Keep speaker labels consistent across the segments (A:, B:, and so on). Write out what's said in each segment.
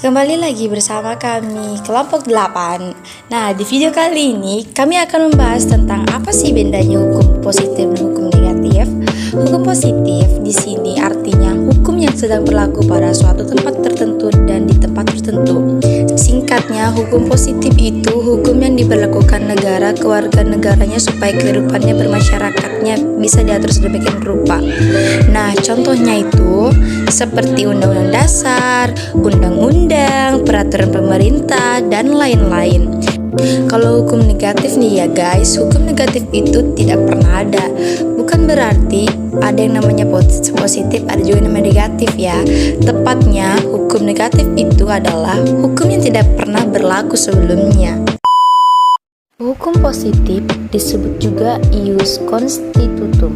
A: Kembali lagi bersama kami kelompok 8. Nah, di video kali ini kami akan membahas tentang apa sih bedanya hukum positif dan hukum negatif. Hukum positif di sini artinya hukum yang sedang berlaku pada suatu tempat tertentu dan di tempat tertentu. Singkatnya, hukum positif itu hukum yang diberlakukan negara ke warga negaranya supaya kehidupannya bermasyarakatnya bisa diatur sedemikian rupa. Nah, contohnya itu seperti undang-undang dasar, undang-undang, peraturan pemerintah, dan lain-lain. Kalau hukum negatif nih ya guys, hukum negatif itu tidak pernah ada. Bukan berarti ada yang namanya positif, ada juga yang namanya negatif ya. Tepatnya, hukum negatif itu adalah hukum yang tidak pernah berlaku sebelumnya. Hukum positif disebut juga ius constitutum,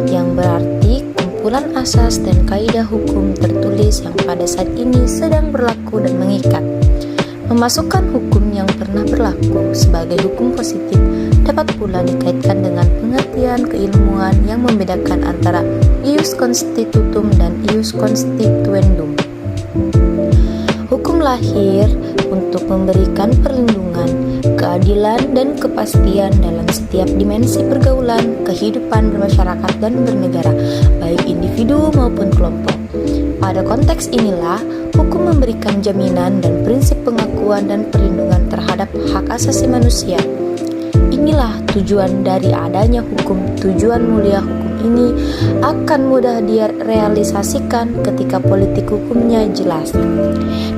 A: yang berarti kumpulan asas dan kaidah hukum tertulis yang pada saat ini sedang berlaku dan mengikat. Memasukkan hukum yang pernah berlaku sebagai hukum positif dapat pula dikaitkan dengan pengertian keilmuan yang membedakan antara ius constitutum dan ius constituendum. Hukum lahir untuk memberikan perlindungan, keadilan, dan kepastian dalam setiap dimensi pergaulan, kehidupan bermasyarakat dan bernegara, baik individu maupun kelompok. Pada konteks inilah, hukum memberikan jaminan dan prinsip pengakuan dan perlindungan terhadap hak asasi manusia. Inilah tujuan dari adanya hukum. Tujuan mulia hukum ini akan mudah direalisasikan ketika politik hukumnya jelas.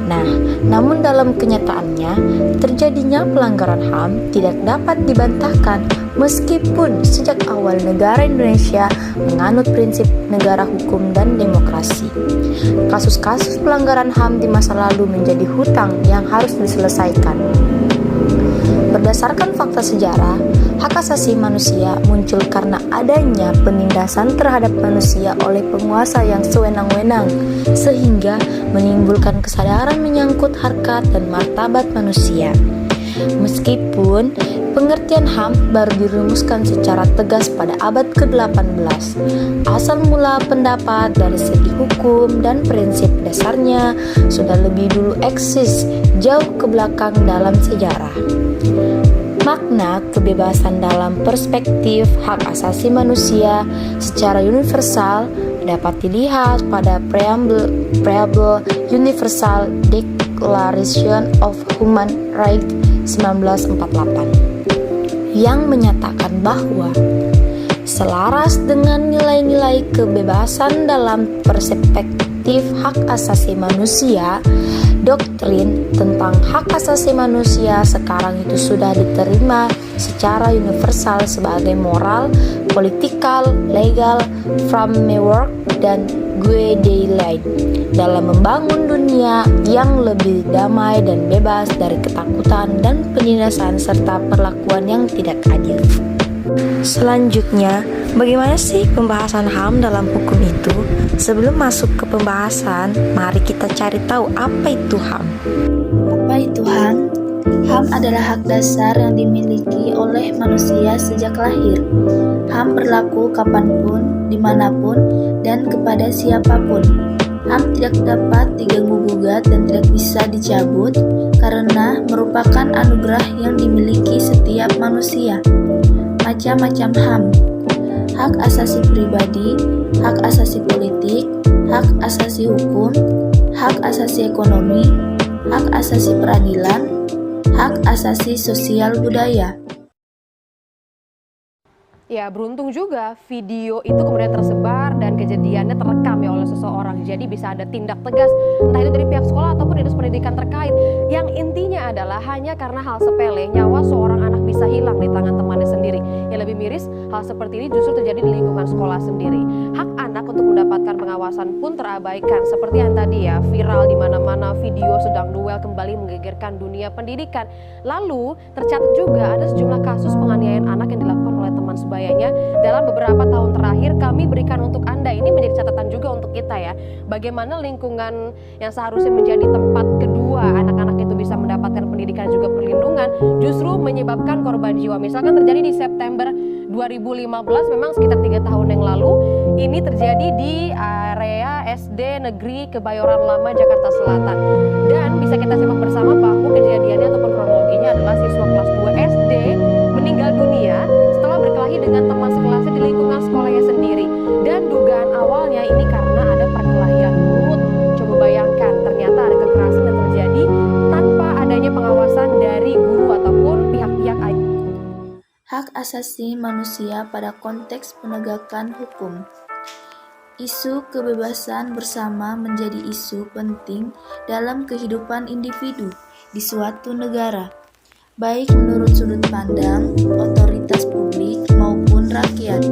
A: Nah, namun dalam kenyataannya, terjadinya pelanggaran HAM tidak dapat dibantahkan meskipun sejak awal negara Indonesia menganut prinsip negara hukum dan demokrasi. Kasus-kasus pelanggaran HAM di masa lalu menjadi hutang yang harus diselesaikan. Berdasarkan fakta sejarah, hak asasi manusia muncul karena adanya penindasan terhadap manusia oleh penguasa yang sewenang-wenang, sehingga menimbulkan kesadaran menyangkut harkat dan martabat manusia. Meskipun pengertian HAM baru dirumuskan secara tegas pada abad ke-18, asal mula pendapat dari segi hukum dan prinsip dasarnya sudah lebih dulu eksis jauh ke belakang dalam sejarah. Makna kebebasan dalam perspektif hak asasi manusia secara universal dapat dilihat pada Preamble Universal Declaration of Human Rights 1948 yang menyatakan bahwa selaras dengan nilai-nilai kebebasan dalam perspektif hak asasi manusia, doktrin tentang hak asasi manusia sekarang itu sudah diterima secara universal sebagai moral, politikal, legal, framework, dan guideline dalam membangun dunia yang lebih damai dan bebas dari ketakutan dan penindasan serta perlakuan yang tidak adil. Selanjutnya, bagaimana sih pembahasan HAM dalam hukum itu? Sebelum masuk ke pembahasan, mari kita cari tahu apa itu HAM.
B: Apa itu HAM? HAM adalah hak dasar yang dimiliki oleh manusia sejak lahir. HAM berlaku kapanpun, dimanapun, dan kepada siapapun. HAM tidak dapat diganggu-gugat dan tidak bisa dicabut karena merupakan anugerah yang dimiliki setiap manusia. Macam-macam HAM: hak asasi pribadi, hak asasi politik, hak asasi hukum, hak asasi ekonomi, hak asasi peradilan, hak asasi sosial budaya.
C: Ya, beruntung juga video itu kemudian tersebar dan kejadiannya terekam ya oleh seseorang. Jadi bisa ada tindak tegas, entah itu dari pihak sekolah ataupun dinas pendidikan terkait. Yang intinya adalah hanya karena hal sepele, nyawa seorang anak bisa hilang di tangan temannya sendiri. Yang lebih miris, hal seperti ini justru terjadi di lingkungan sekolah sendiri. Hak anak untuk mendapatkan pengawasan pun terabaikan. Seperti yang tadi ya, viral di mana-mana video sedang duel kembali menggegerkan dunia pendidikan. Lalu, tercatat juga ada sejumlah kasus penganiayaan anak yang dilakukan oleh teman sebayanya dalam beberapa tahun terakhir. Kami berikan untuk Anda, ini menjadi catatan juga untuk kita ya, bagaimana lingkungan yang seharusnya menjadi tempat kedua anak-anak itu bisa mendapatkan pendidikan juga perlindungan justru menyebabkan korban jiwa. Misalkan terjadi di September 2015, memang sekitar 3 tahun yang lalu, ini terjadi di area SD Negeri Kebayoran Lama, Jakarta Selatan. Dan bisa kita simak bersama bahwa kejadiannya ataupun kronologinya adalah siswa kelas 2 SD meninggal dunia setelah berkelahi dengan teman sekelasnya di lingkungan sekolahnya sendiri. Dan dugaan awalnya ini karena ada perkelahian mulut. Coba bayangkan, ternyata ada kekerasan yang terjadi tanpa adanya pengawasan dari guru ataupun pihak-pihak.
B: Hak asasi manusia pada konteks penegakan hukum. Isu kebebasan bersama menjadi isu penting dalam kehidupan individu di suatu negara, baik menurut sudut pandang otoritas publik maupun rakyat.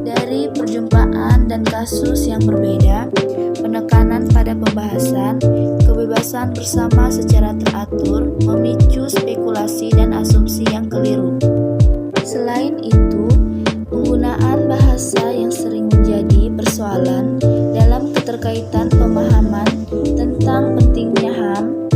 B: Dari perjumpaan dan kasus yang berbeda, penekanan pada pembahasan kebebasan bersama secara teratur memicu spekulasi dan asumsi yang keliru. Selain itu, penggunaan bahasa yang sering menjadi persoalan dalam keterkaitan pemahaman tentang pentingnya HAM.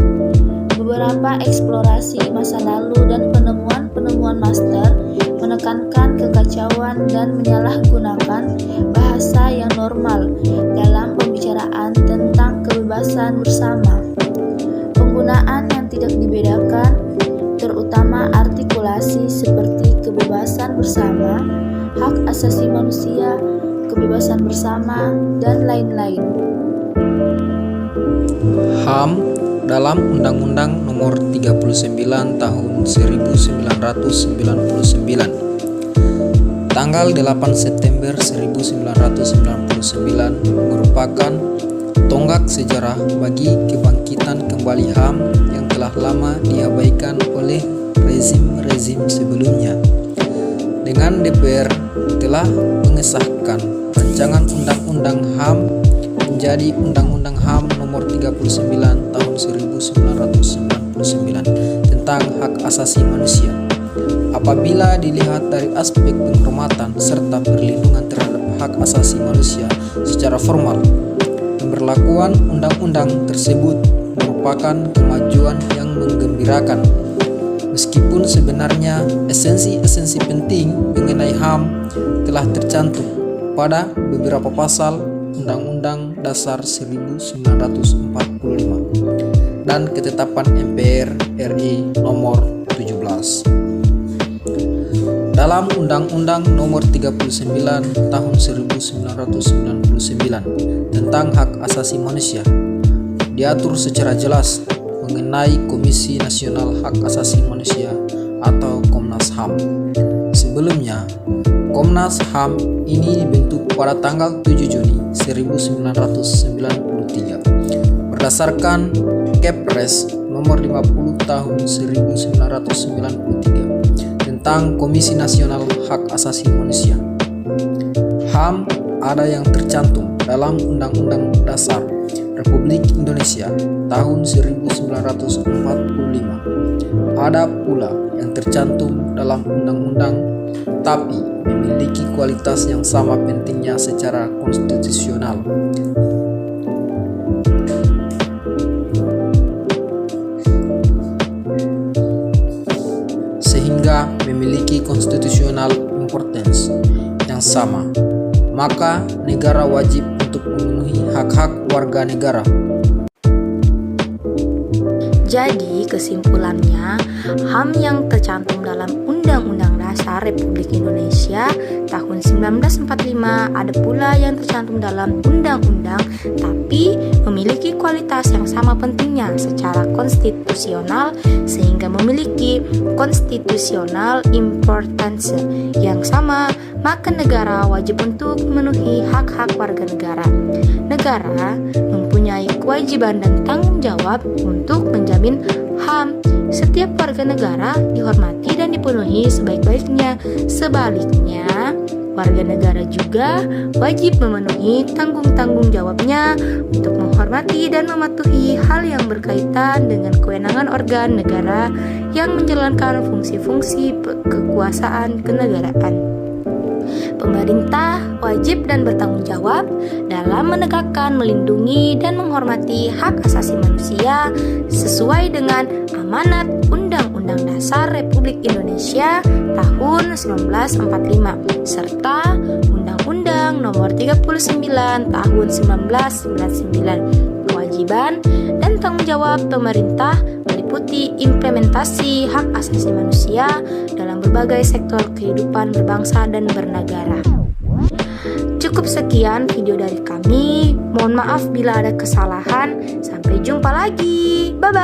B: Beberapa eksplorasi masa lalu dan penemuan master menekankan kekacauan dan menyalahgunakan bahasa yang normal dalam pembicaraan tentang kebebasan bersama. Penggunaan yang tidak dibedakan, terutama artikulasi seperti kebebasan bersama, hak asasi manusia, kebebasan bersama, dan lain-lain.
D: HAM dalam Undang-Undang Nomor 39 Tahun 1999 tanggal 8 September 1999 merupakan tonggak sejarah bagi kebangkitan kembali HAM yang telah lama diabaikan oleh rezim-rezim sebelumnya. Dengan DPR telah mengesahkan rancangan Undang-Undang HAM menjadi Undang-Undang HAM Nomor 39 Tahun 1999 tentang hak asasi manusia. Apabila dilihat dari aspek penghormatan serta perlindungan terhadap hak asasi manusia secara formal, pemberlakuan undang-undang tersebut merupakan kemajuan yang menggembirakan. Meskipun sebenarnya esensi-esensi penting mengenai HAM telah tercantum pada beberapa pasal Undang-Undang Dasar 1945 dan Ketetapan MPR RI Nomor 17. Dalam Undang-Undang Nomor 39 Tahun 1999 tentang hak asasi manusia, diatur secara jelas mengenai Komisi Nasional Hak Asasi Manusia atau Komnas HAM. Sebelumnya, Komnas HAM ini dibentuk pada tanggal 7 Juni 1993 berdasarkan Kepres Nomor 50 Tahun 1993 tentang Komisi Nasional Hak Asasi Manusia. HAM ada yang tercantum dalam Undang-Undang Dasar Republik Indonesia tahun 1945. Ada pula yang tercantum dalam undang-undang tapi memiliki kualitas yang sama pentingnya secara konstitusional. Sehingga memiliki konstitusional importance yang sama. Maka negara wajib untuk memenuhi hak-hak warga negara.
A: Jadi kesimpulannya, HAM yang tercantum dalam Undang-Undang Dasar Republik Indonesia tahun 1945 ada pula yang tercantum dalam undang-undang tapi memiliki kualitas yang sama pentingnya secara konstitusional sehingga memiliki konstitusional importance yang sama, maka negara wajib untuk memenuhi hak-hak warga negara. Negara mempunyai kewajiban dan tanggung jawab untuk menjamin HAM. Setiap warga negara dihormati dan dipenuhi sebaik-baiknya. Sebaliknya, warga negara juga wajib memenuhi tanggung jawabnya untuk menghormati dan mematuhi hal yang berkaitan dengan kewenangan organ negara yang menjalankan fungsi-fungsi kekuasaan kenegaraan. Pemerintah wajib dan bertanggung jawab dalam menegakkan, melindungi, dan menghormati hak asasi manusia sesuai dengan amanat Undang-Undang Dasar Republik Indonesia tahun 1945 serta Undang-Undang Nomor 39 Tahun 1999. Kewajiban dan tanggung jawab pemerintah meliputi implementasi hak asasi manusia dalam berbagai sektor kehidupan berbangsa dan bernegara. Cukup sekian video dari kami. Mohon maaf bila ada kesalahan. Sampai jumpa lagi. Bye-bye.